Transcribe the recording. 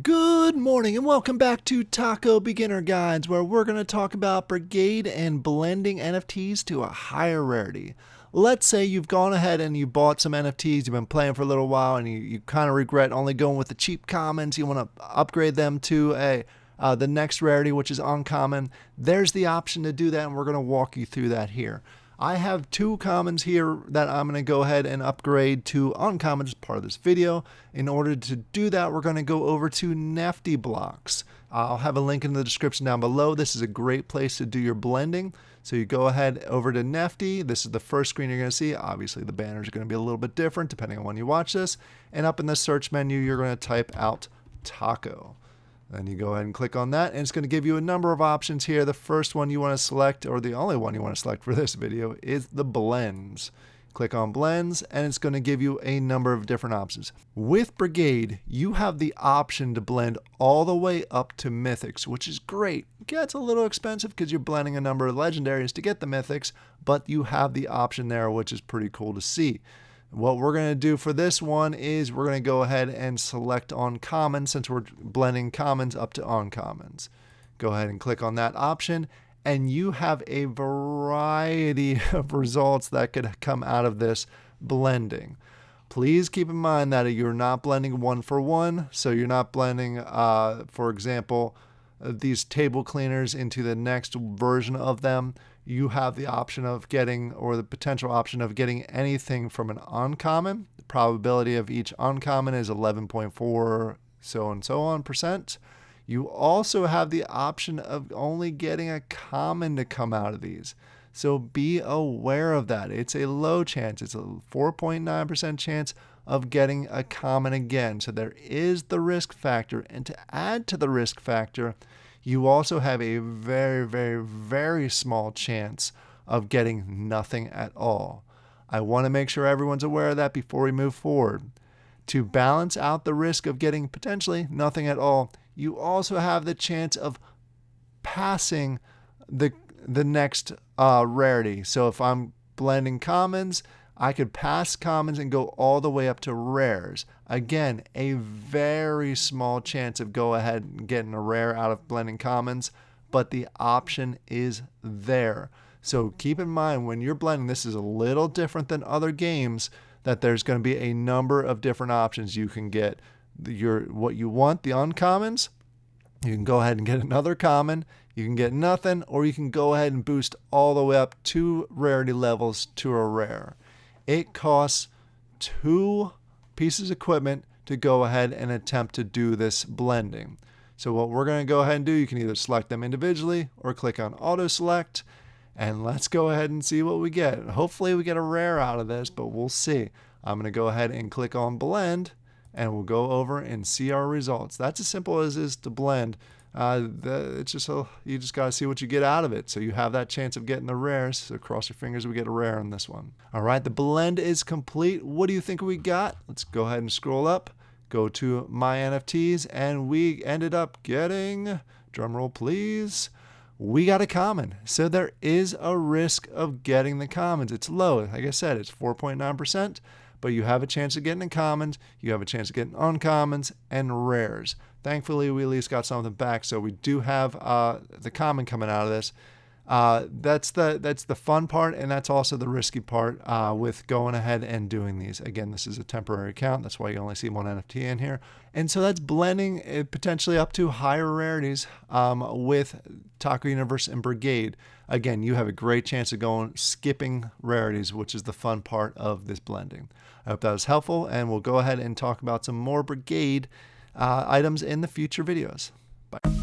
Good morning and welcome back to Taco Beginner Guides, where we're going to talk about Brigade and blending NFTs to a higher rarity. Let's say you've gone ahead and you bought some NFTs, you've been playing for a little while, and you kind of regret only going with the cheap commons. You want to upgrade them to the next rarity, which is uncommon. There's the option to do that, and we're going to walk you through that here. I have two commons here that I'm going to go ahead and upgrade to uncommon as part of this video. In order to do that, we're going to go over to NFT blocks. I'll have a link in the description down below. This is a great place to do your blending. So you go ahead over to NFT. This is the first screen you're going to see. Obviously, the banners are going to be a little bit different depending on when you watch this. And up in the search menu, you're going to type out Taco. Then you go ahead and click on that, and it's going to give you a number of options here. The first one you want to select, or the only one you want to select for this video, is the blends. Click on blends, and it's going to give you a number of different options. With Brigade, you have the option to blend all the way up to mythics, which is great. It gets a little expensive because you're blending a number of legendaries to get the mythics, but you have the option there, which is pretty cool to see. What we're going to do for this one is we're going to go ahead and select uncommon, since we're blending commons up to uncommons. Go ahead and click on that option, and you have a variety of results that could come out of this blending. Please keep in mind that you're not blending one for one, so you're not blending, for example, these table cleaners into the next version of them. You have the option of getting, or the potential option of getting, anything from an uncommon. The probability of each uncommon is 11.4 so and so on percent. You also have the option of only getting a common to come out of these. So be aware of that. It's a low chance. It's a 4.9% chance of getting a common again. So there is the risk factor. And to add to the risk factor, you also have a very, very, very small chance of getting nothing at all. I want to make sure everyone's aware of that before we move forward. To balance out the risk of getting potentially nothing at all, you also have the chance of passing the next rarity. So if I'm blending commons, I could pass commons and go all the way up to rares. Again, a very small chance of go ahead and getting a rare out of blending commons, but the option is there. So keep in mind when you're blending, this is a little different than other games, that there's going to be a number of different options. You can get what you want, the uncommons. You can go ahead and get another common. You can get nothing, or you can go ahead and boost all the way up 2 rarity levels to a rare. It costs 2 pieces of equipment to go ahead and attempt to do this blending. So what we're going to go ahead and do, you can either select them individually or click on auto select, and let's go ahead and see what we get. Hopefully we get a rare out of this, but we'll see. I'm going to go ahead and click on blend, and we'll go over and see our results. That's as simple as it is to blend. It's just you just got to see what you get out of it. So you have that chance of getting the rares. So cross your fingers we get a rare on this one. All right, the blend is complete. What do you think we got? Let's go ahead and scroll up, go to my NFTs, and we ended up getting, drumroll please, we got a common. So there is a risk of getting the commons. It's low. Like I said, it's 4.9%. But you have a chance of getting commons, you have a chance of getting uncommons, and rares. Thankfully, we at least got something back, so we do have the common coming out of this. That's the fun part, and that's also the risky part with going ahead and doing these. Again, this is a temporary account. That's why you only see one NFT in here. And so that's blending potentially up to higher rarities with Taco Universe and Brigade. Again, you have a great chance of skipping rarities, which is the fun part of this blending. I hope that was helpful, and we'll go ahead and talk about some more Brigade items in the future videos. Bye.